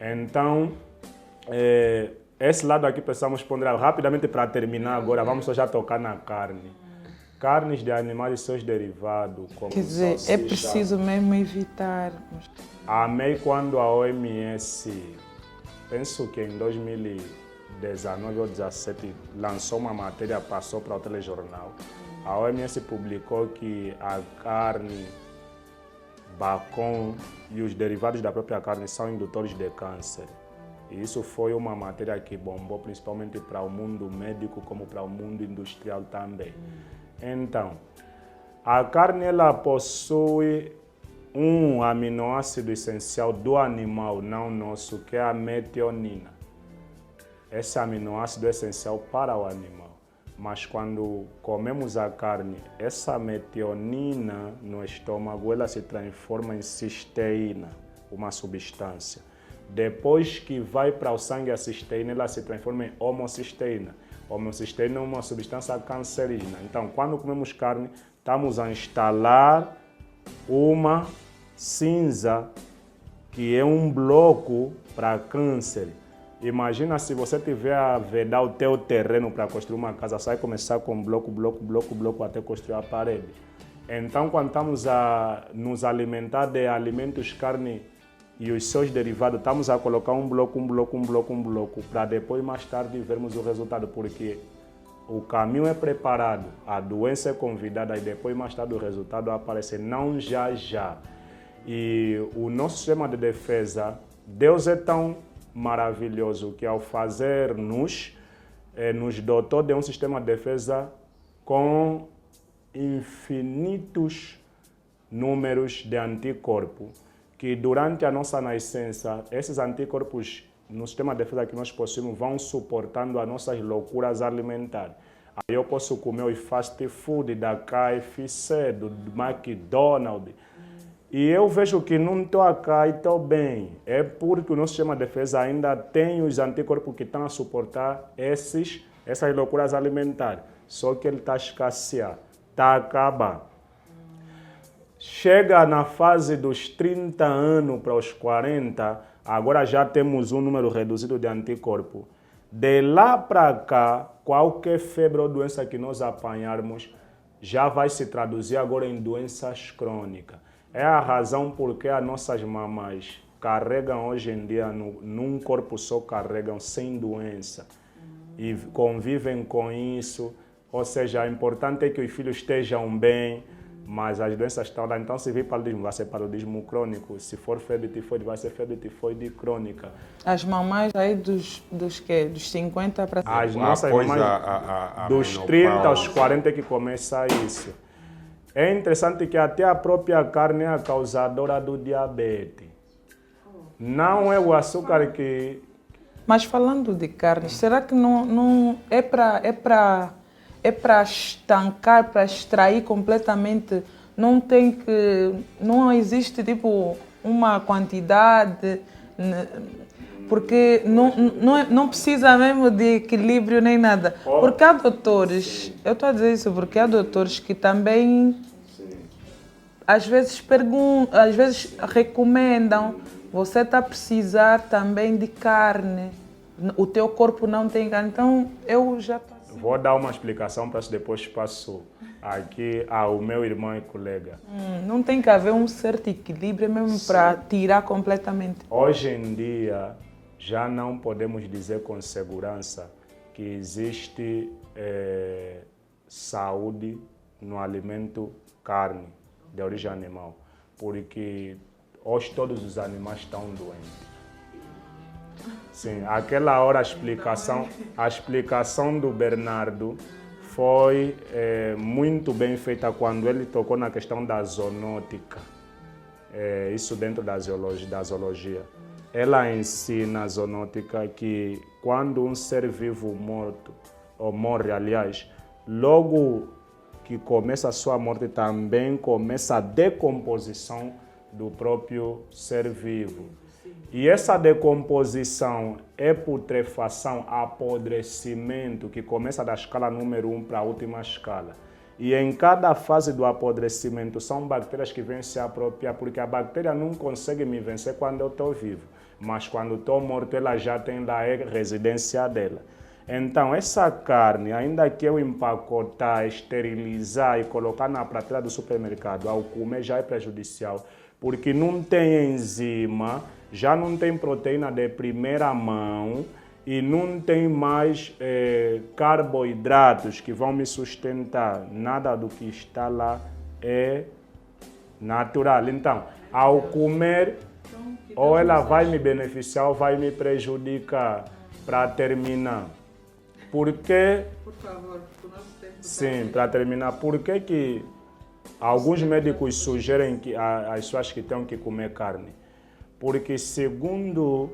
Então, esse lado aqui precisamos ponderar rapidamente para terminar agora. Vamos só já tocar na carne. Carnes de animais e seus derivados, como Quer dizer, salsicha. é preciso mesmo evitar. Amei quando a OMS, penso que em 2019 ou 2017, lançou uma matéria, passou para o telejornal. A OMS publicou que a carne, bacon e os derivados da própria carne são indutores de câncer. E isso foi uma matéria que bombou principalmente para o mundo médico como para o mundo industrial também. Então, a carne ela possui um aminoácido essencial do animal, não nosso, que é a metionina. Esse aminoácido é essencial para o animal. mas quando comemos a carne, essa metionina no estômago, ela se transforma em cisteína, uma substância. Depois que vai para o sangue a cisteína, ela se transforma em homocisteína. Homocisteína é uma substância cancerígena. Então, quando comemos carne, estamos a instalar uma cinza que é um bloco para câncer. Imagina se você tiver a vedar o teu terreno para construir uma casa, você vai começar com bloco até construir a parede. Então, quando estamos a nos alimentar de alimentos, carne e os seus derivados, estamos a colocar um bloco, para depois, mais tarde, vermos o resultado, porque o caminho é preparado, a doença é convidada e depois, mais tarde, o resultado vai aparecer, não já. E o nosso sistema de defesa, Deus é tão maravilhoso que ao fazer-nos, nos dotou de um sistema de defesa com infinitos números de anticorpos, que durante a nossa nascença, esses anticorpos no sistema de defesa que nós possuímos vão suportando as nossas loucuras alimentares. Aí eu posso comer o fast food da KFC, do McDonald's, e eu vejo que não estou cá e estou bem. É porque o nosso sistema de defesa ainda tem os anticorpos que estão a suportar essas loucuras alimentares. Só que ele está a escassear, está a acabar. Chega na fase dos 30 anos para os 40, agora já temos um número reduzido de anticorpos. De lá para cá, qualquer febre ou doença que nós apanharmos já vai se traduzir agora em doenças crônicas. É a razão por que as nossas mamães carregam hoje em dia, num corpo só carregam sem doença. E convivem com isso. Ou seja, o importante é que os filhos estejam bem, mas as doenças estão lá. Então, se vir paludismo, vai ser paludismo crônico. Se for febre tifoide, vai ser febre tifoide crônica. As mamães aí dos quê? Dos 50 para cima? As nossas mamães dos 30 aos 40 que começa isso. É interessante que até a própria carne é a causadora do diabetes. Não é o açúcar que... Mas falando de carne, será que não é para estancar, para extrair completamente? Não existe tipo uma quantidade, porque não precisa mesmo de equilíbrio nem nada. Porque há doutores, eu estou a dizer isso porque há doutores que também às vezes perguntam, às vezes recomendam, você está a precisar também de carne, o teu corpo não tem carne, então eu já estou assim. Vou dar uma explicação para isso, depois passo aqui ao meu irmão e colega. Não tem que haver um certo equilíbrio mesmo para tirar completamente. Hoje em dia, já não podemos dizer com segurança que existe saúde no alimento carne de origem animal, porque hoje todos os animais estão doentes. Sim, aquela hora a explicação do Bernardo foi muito bem feita quando ele tocou na questão da zoonótica, isso dentro da zoologia. Ela ensina a zoonótica que quando um ser vivo morre, aliás, logo que começa a sua morte também começa a decomposição do próprio ser vivo. E essa decomposição é putrefação, apodrecimento, que começa da escala número 1 para a última escala. E em cada fase do apodrecimento são bactérias que vêm se apropriar, porque a bactéria não consegue me vencer quando eu estou vivo, mas quando estou morto ela já tem lá a residência dela. Então essa carne, ainda que eu empacotar, esterilizar e colocar na prateleira do supermercado, ao comer já é prejudicial, porque não tem enzima, já não tem proteína de primeira mão e não tem mais carboidratos que vão me sustentar. Nada do que está lá é natural. Então, ao comer, ou ela vai me beneficiar ou vai me prejudicar. Para terminar, por que... Por favor, por nosso tempo. Sim, para terminar, por que alguns médicos sugerem que as pessoas que têm que comer carne? Porque, segundo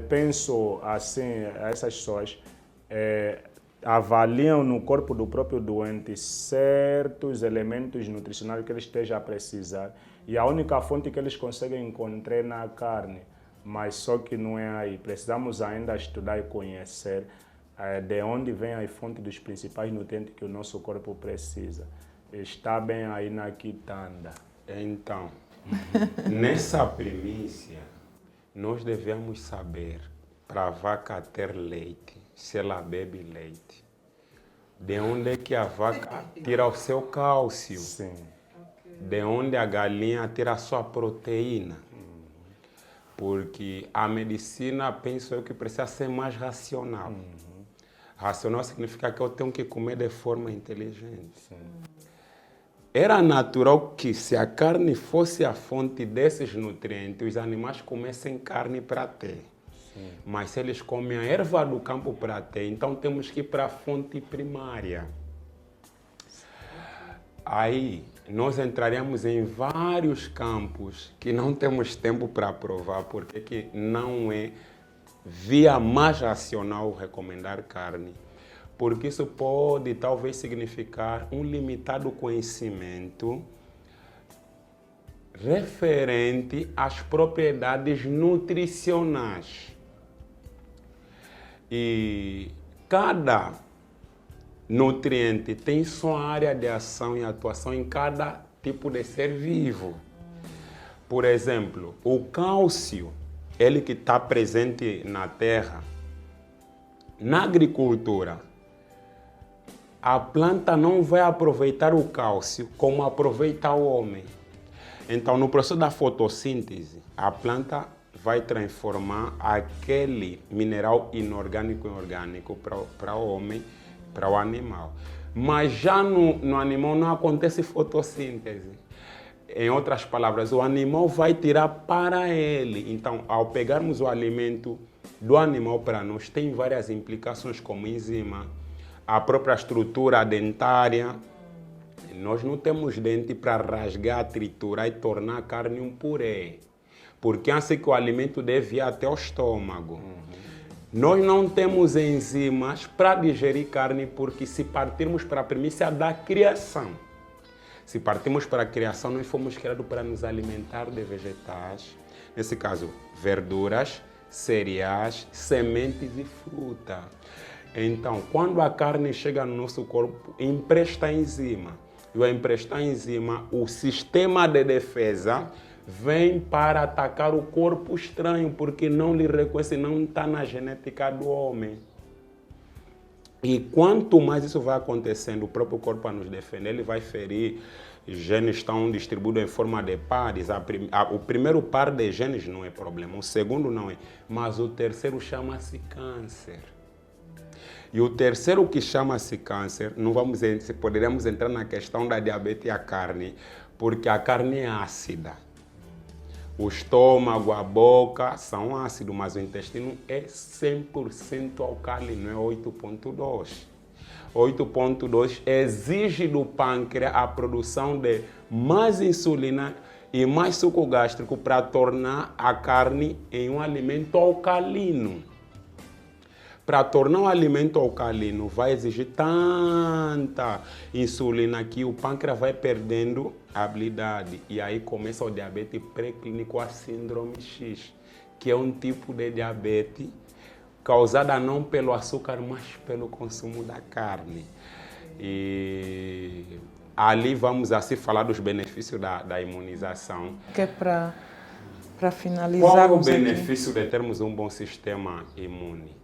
penso assim, essas pessoas, avaliam no corpo do próprio doente certos elementos nutricionais que ele esteja a precisar e a única fonte que eles conseguem encontrar é na carne, mas só que não é aí. Precisamos ainda estudar e conhecer de onde vem a fonte dos principais nutrientes que o nosso corpo precisa. Está bem aí na quitanda. Então, nessa primícia, nós devemos saber, para a vaca ter leite, se ela bebe leite, de onde é que a vaca tira o seu cálcio, Sim. de onde a galinha tira a sua proteína. Porque a medicina, penso eu, que precisa ser mais racional. Racional significa que eu tenho que comer de forma inteligente. Sim. Era natural que, se a carne fosse a fonte desses nutrientes, os animais comessem carne para ter. Sim. Mas se eles comem a erva do campo para ter, então temos que ir para a fonte primária. Aí nós entraremos em vários campos que não temos tempo para provar, porque que não é via mais racional recomendar carne. Porque isso pode talvez significar um limitado conhecimento referente às propriedades nutricionais. E cada nutriente tem sua área de ação e atuação em cada tipo de ser vivo. Por exemplo, o cálcio, ele que está presente na terra, na agricultura, a planta não vai aproveitar o cálcio como aproveita o homem. Então, no processo da fotossíntese, a planta vai transformar aquele mineral inorgânico em orgânico para o homem, para o animal. Mas já no animal não acontece fotossíntese. Em outras palavras, o animal vai tirar para ele. Então, ao pegarmos o alimento do animal para nós, tem várias implicações, como enzima, a própria estrutura dentária. Nós não temos dente para rasgar, triturar e tornar a carne um purê. Porque assim que o alimento deve ir até o estômago. Nós não temos enzimas para digerir carne, porque se partirmos para a primícia da criação, se partimos para a criação, nós fomos criados para nos alimentar de vegetais, nesse caso, verduras, cereais, sementes e fruta. Então, quando a carne chega no nosso corpo, empresta enzima. E ao emprestar enzima, o sistema de defesa vem para atacar o corpo estranho, porque não lhe reconhece, não está na genética do homem. E quanto mais isso vai acontecendo, o próprio corpo a nos defender, ele vai ferir. Os genes estão distribuídos em forma de pares. O primeiro par de genes não é problema, o segundo não é. Mas o terceiro chama-se câncer. E o terceiro que chama-se câncer, poderíamos entrar na questão da diabetes e a carne, porque a carne é ácida. O estômago, a boca são ácidos, mas o intestino é 100% alcalino, é 8,2. 8,2 exige do pâncreas a produção de mais insulina e mais suco gástrico para tornar a carne em um alimento alcalino. Para tornar um alimento alcalino, vai exigir tanta insulina que o pâncreas vai perdendo a habilidade. E aí começa o diabetes pré-clínico, a síndrome X, que é um tipo de diabetes causada não pelo açúcar, mas pelo consumo da carne. E ali vamos assim falar dos benefícios da imunização. Que é para Qual finalizar. é o benefício de termos um bom sistema imune?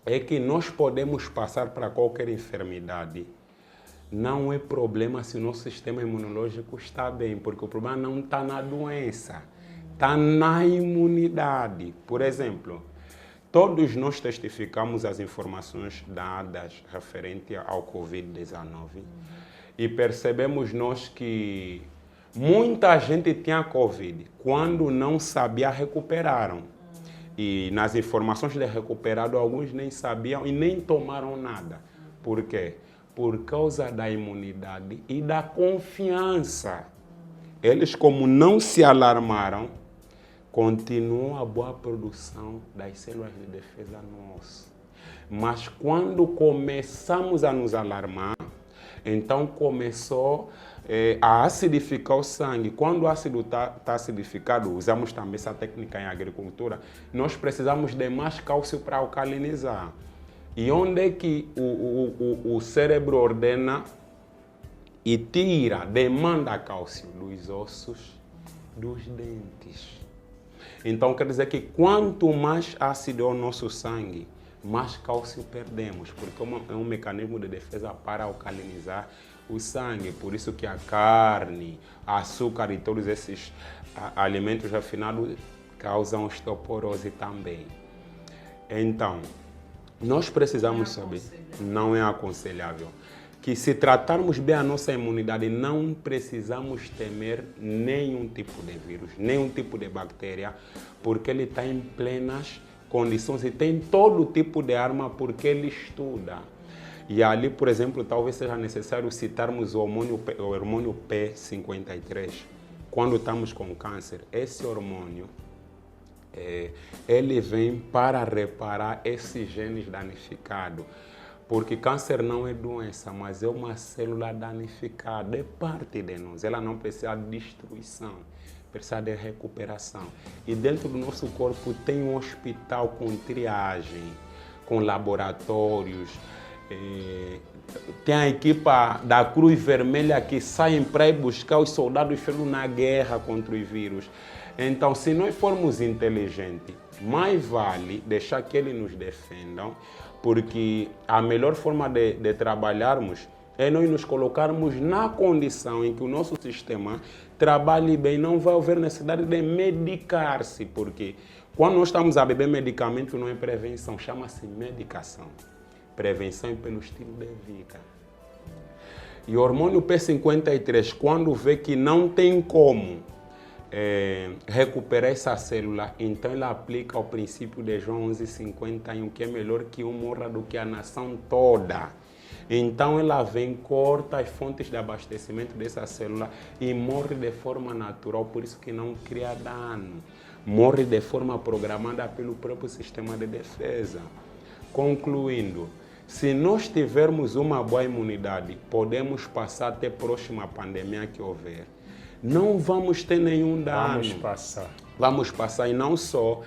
É que nós podemos passar para qualquer enfermidade. Não é problema se o nosso sistema imunológico está bem, porque o problema não está na doença, está na imunidade. Por exemplo, todos nós testificamos as informações dadas referente ao Covid-19 e percebemos nós que muita gente tinha Covid. Quando não sabia, recuperaram. E nas informações de recuperado, alguns nem sabiam e nem tomaram nada. Por quê? Por causa da imunidade e da confiança. Eles, como não se alarmaram, continuam a boa produção das células de defesa no osso. Mas quando começamos a nos alarmar, então começou a acidificar o sangue. Quando o ácido está acidificado, usamos também essa técnica em agricultura, nós precisamos de mais cálcio para alcalinizar. E onde é que o cérebro ordena e tira, demanda cálcio? Dos ossos, dos dentes. Então quer dizer que quanto mais ácido é o nosso sangue, mais cálcio perdemos, porque é um mecanismo de defesa para alcalinizar o sangue. Por isso que a carne, açúcar e todos esses alimentos refinados causam osteoporose também. Então, nós precisamos saber, não é aconselhável, que se tratarmos bem a nossa imunidade, não precisamos temer nenhum tipo de vírus, nenhum tipo de bactéria, porque ele está em plenas condições e tem todo tipo de arma porque ele estuda. E ali, por exemplo, talvez seja necessário citarmos o hormônio P53. Quando estamos com câncer, esse hormônio, ele vem para reparar esses genes danificados. Porque câncer não é doença, mas é uma célula danificada, é parte de nós. Ela não precisa de destruição, precisa de recuperação. E dentro do nosso corpo tem um hospital com triagem, com laboratórios. Tem a equipa da Cruz Vermelha que saem para ir buscar os soldados feridos na guerra contra os vírus. Então, se nós formos inteligentes, mais vale deixar que eles nos defendam, porque a melhor forma de trabalharmos é nós nos colocarmos na condição em que o nosso sistema trabalhe bem, não vai haver necessidade de medicar-se, porque quando nós estamos a beber medicamento não é prevenção, chama-se medicação. Prevenção é pelo estilo de vida. E o hormônio P53, quando vê que não tem como recuperar essa célula, então ele aplica o princípio de João 11:51, que é melhor que um morra do que a nação toda. Então ela vem, corta as fontes de abastecimento dessa célula e morre de forma natural, por isso que não cria dano. Morre de forma programada pelo próprio sistema de defesa. Concluindo, se nós tivermos uma boa imunidade, podemos passar até a próxima pandemia que houver. Não vamos ter nenhum dano. Vamos passar, e não só.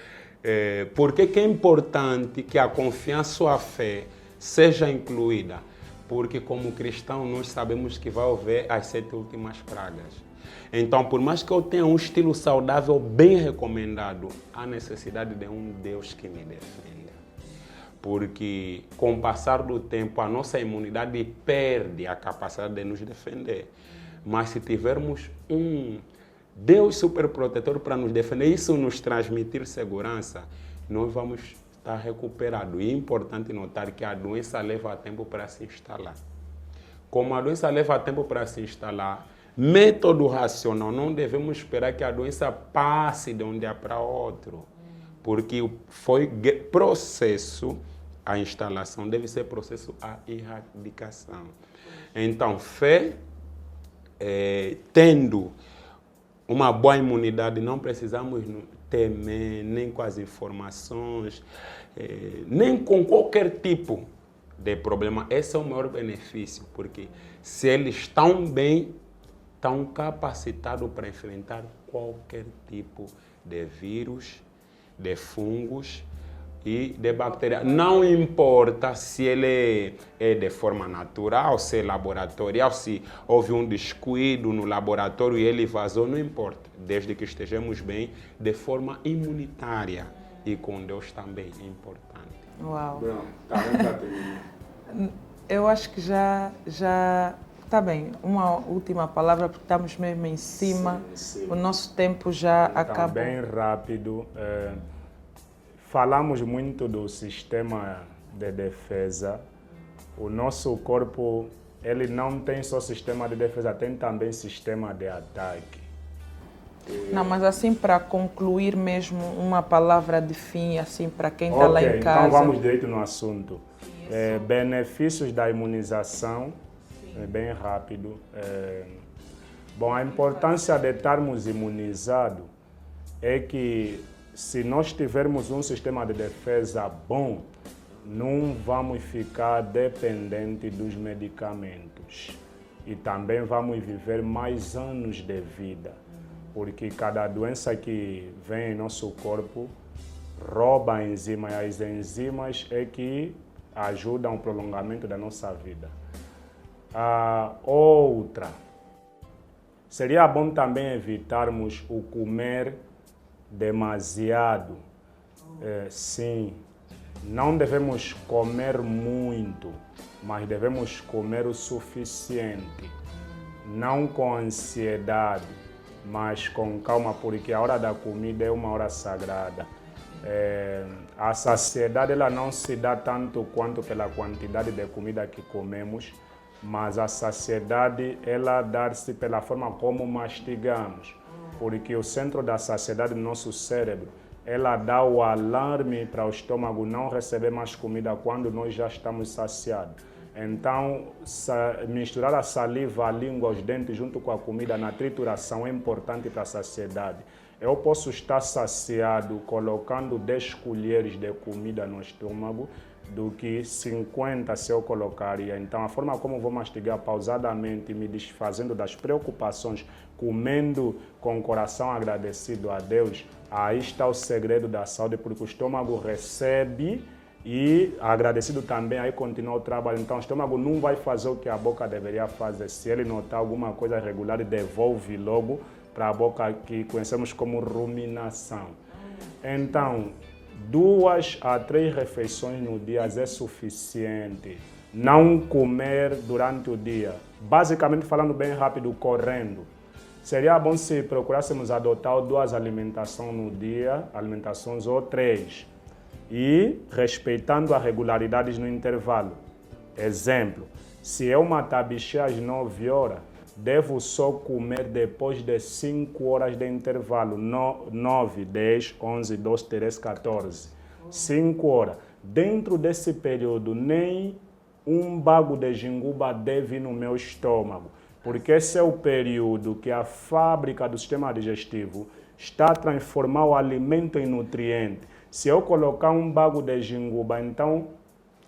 Porque que é importante que a confiança ou a fé seja incluída? Porque como cristão nós sabemos que vai haver as 7 últimas pragas. Então, por mais que eu tenha um estilo saudável bem recomendado, há necessidade de um Deus que me defenda. Porque com o passar do tempo a nossa imunidade perde a capacidade de nos defender. Mas se tivermos um Deus superprotetor para nos defender, isso nos transmitir segurança, nós vamos estar recuperados. E é importante notar que a doença leva tempo para se instalar. Como a doença leva tempo para se instalar, método racional, não devemos esperar que a doença passe de um dia para outro. Porque foi processo, a instalação deve ser processo a erradicação. Então, fé, tendo uma boa imunidade, não precisamos temer nem com as informações, nem com qualquer tipo de problema. Esse é o maior benefício, porque se eles estão bem, estão capacitados para enfrentar qualquer tipo de vírus, de fungos e de bactéria. Não importa se ele é de forma natural, se é laboratorial, se houve um descuido no laboratório e ele vazou, não importa. Desde que estejamos bem, de forma imunitária e com Deus também é importante. Uau! Bom, eu acho que já está bem. Uma última palavra, porque estamos mesmo em cima. Sim. O nosso tempo já acabou. Bem rápido. Falamos muito do sistema de defesa. O nosso corpo, ele não tem só sistema de defesa, tem também sistema de ataque. Não, mas assim, para concluir mesmo, uma palavra de fim, assim, para quem está lá em casa. Então vamos direto no assunto. Benefícios da imunização, bem rápido. Bom, a importância de estarmos imunizados é que se nós tivermos um sistema de defesa bom, não vamos ficar dependentes dos medicamentos e também vamos viver mais anos de vida, porque cada doença que vem em nosso corpo rouba a enzima, e as enzimas é que ajudam o prolongamento da nossa vida. A outra, seria bom também evitarmos o comer demasiado. Sim, não devemos comer muito, mas devemos comer o suficiente. Não com ansiedade, mas com calma, porque a hora da comida é uma hora sagrada. A saciedade ela não se dá tanto quanto pela quantidade de comida que comemos, mas a saciedade ela dá-se pela forma como mastigamos, porque o centro da saciedade do nosso cérebro ela dá o alarme para o estômago não receber mais comida quando nós já estamos saciados. Então, misturar a saliva, a língua, os dentes junto com a comida na trituração é importante para a saciedade. Eu posso estar saciado colocando 10 colheres de comida no estômago do que 50 se eu colocaria. Então, a forma como vou mastigar pausadamente, me desfazendo das preocupações, comendo com o coração agradecido a Deus, aí está o segredo da saúde, porque o estômago recebe e agradecido também, aí continua o trabalho. Então, o estômago não vai fazer o que a boca deveria fazer. Se ele notar alguma coisa irregular, devolve logo para a boca, que conhecemos como ruminação. Então, 2 a 3 refeições no dia é suficiente. Não comer durante o dia. Basicamente, falando bem rápido, correndo. Seria bom se procurássemos adotar 2 alimentações no dia, alimentações ou 3. E respeitando as regularidades no intervalo. Exemplo, se eu matar bicho às 9 horas, devo só comer depois de 5 horas de intervalo. 9, 10, 11, 12, 13, 14. 5 horas. Dentro desse período, nem um bago de jinguba deve ir no meu estômago, porque esse é o período que a fábrica do sistema digestivo está a transformar o alimento em nutriente. Se eu colocar um bago de jinguba, então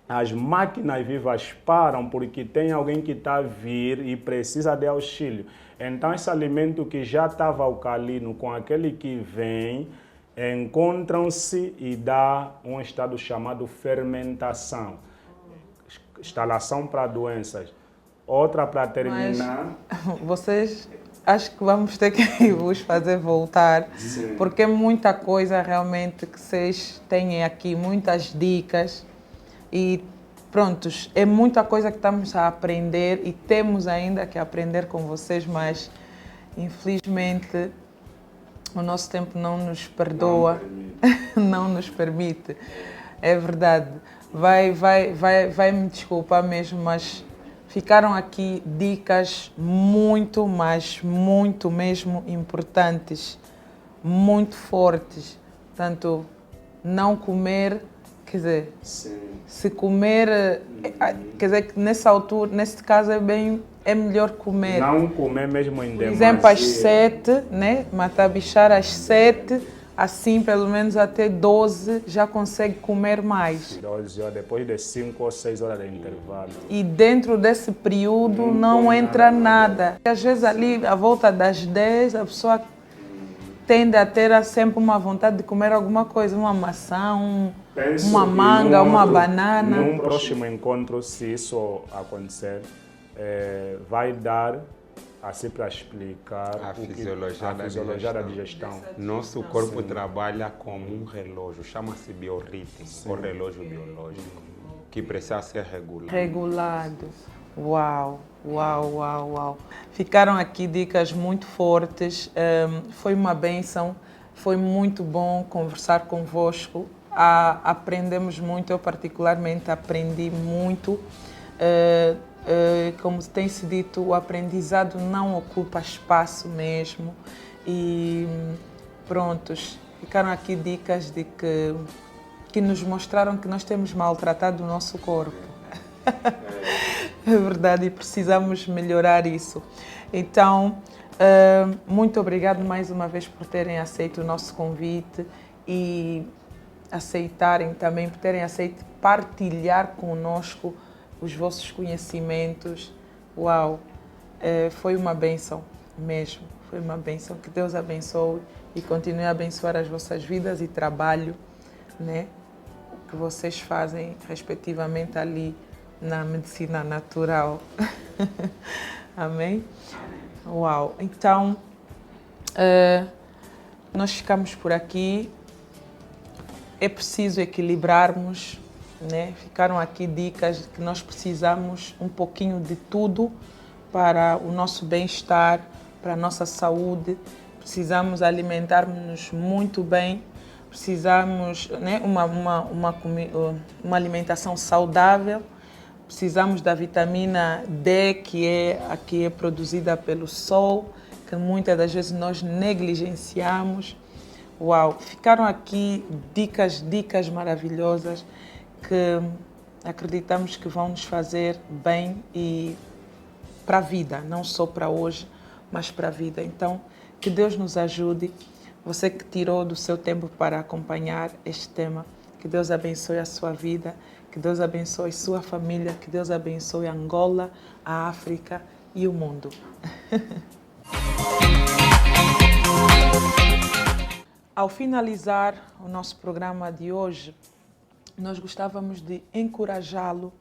as máquinas vivas param, porque tem alguém que está a vir e precisa de auxílio. Então esse alimento que já estava alcalino com aquele que vem, encontram-se e dá um estado chamado fermentação. Instalação para doenças. Outra para terminar. Mas vocês, acho que vamos ter que vos fazer voltar, sim, porque é muita coisa realmente que vocês têm aqui, muitas dicas e prontos, é muita coisa que estamos a aprender e temos ainda que aprender com vocês, mas infelizmente o nosso tempo não nos perdoa, não nos permite. É verdade. Vai me desculpar mesmo, mas ficaram aqui dicas muito, mas muito mesmo importantes, muito fortes. Portanto, não comer, quer dizer, sim, se comer, quer dizer que nessa altura, nesse caso é melhor comer. Não comer mesmo em demasia. Por exemplo, às 7, né? Matar bichar às 7, assim pelo menos até 12 já consegue comer mais. 12 horas, depois de 5 ou 6 horas de intervalo. E dentro desse período não entra nada. Às vezes ali, à volta das 10, a pessoa tende a ter sempre uma vontade de comer alguma coisa, uma maçã, uma manga, uma banana. Num próximo encontro, se isso acontecer, vai dar assim para explicar a fisiologia da digestão. Nosso corpo trabalha como um relógio, chama-se biorritmo, o relógio biológico, que precisa ser regulado. Uau, uau, uau, uau. Ficaram aqui dicas muito fortes, foi uma bênção, foi muito bom conversar convosco, aprendemos muito, eu particularmente aprendi muito. Como tem se dito, o aprendizado não ocupa espaço mesmo e prontos, ficaram aqui dicas de que nos mostraram que nós temos maltratado o nosso corpo. É verdade, e precisamos melhorar isso. Então, muito obrigado mais uma vez por terem aceito o nosso convite e aceitarem também, por terem aceito partilhar conosco os vossos conhecimentos. Uau! Foi uma bênção mesmo, foi uma bênção. Que Deus abençoe e continue a abençoar as vossas vidas e trabalho, né? Que vocês fazem, respectivamente, ali na medicina natural. Amém? Uau! Então, nós ficamos por aqui. É preciso equilibrarmos, né? Ficaram aqui dicas que nós precisamos um pouquinho de tudo para o nosso bem-estar, para a nossa saúde. Precisamos alimentar-nos muito bem, precisamos, né, uma alimentação saudável, precisamos da vitamina D, que é produzida pelo sol, que muitas das vezes nós negligenciamos. Uau, ficaram aqui dicas maravilhosas que acreditamos que vão nos fazer bem e para a vida, não só para hoje, mas para a vida. Então, que Deus nos ajude. Você que tirou do seu tempo para acompanhar este tema, que Deus abençoe a sua vida, que Deus abençoe sua família, que Deus abençoe Angola, a África e o mundo. Ao finalizar o nosso programa de hoje, nós gostávamos de encorajá-lo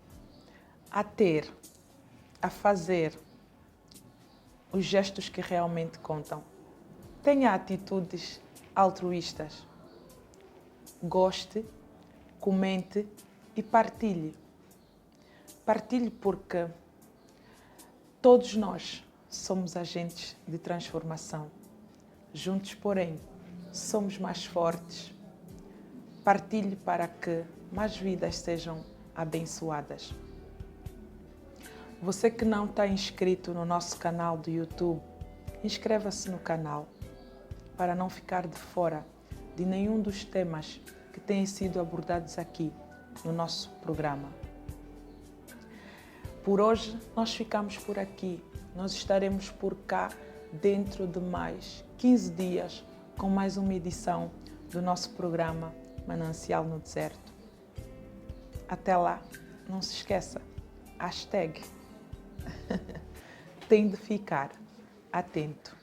a ter, a fazer os gestos que realmente contam. Tenha atitudes altruístas. Goste, comente e partilhe. Partilhe porque todos nós somos agentes de transformação. Juntos, porém, somos mais fortes. Partilhe para que mais vidas sejam abençoadas. Você que não está inscrito no nosso canal do YouTube, inscreva-se no canal para não ficar de fora de nenhum dos temas que têm sido abordados aqui no nosso programa. Por hoje, nós ficamos por aqui. Nós estaremos por cá dentro de mais 15 dias com mais uma edição do nosso programa Manancial no Deserto. Até lá, não se esqueça, #, tem de ficar atento.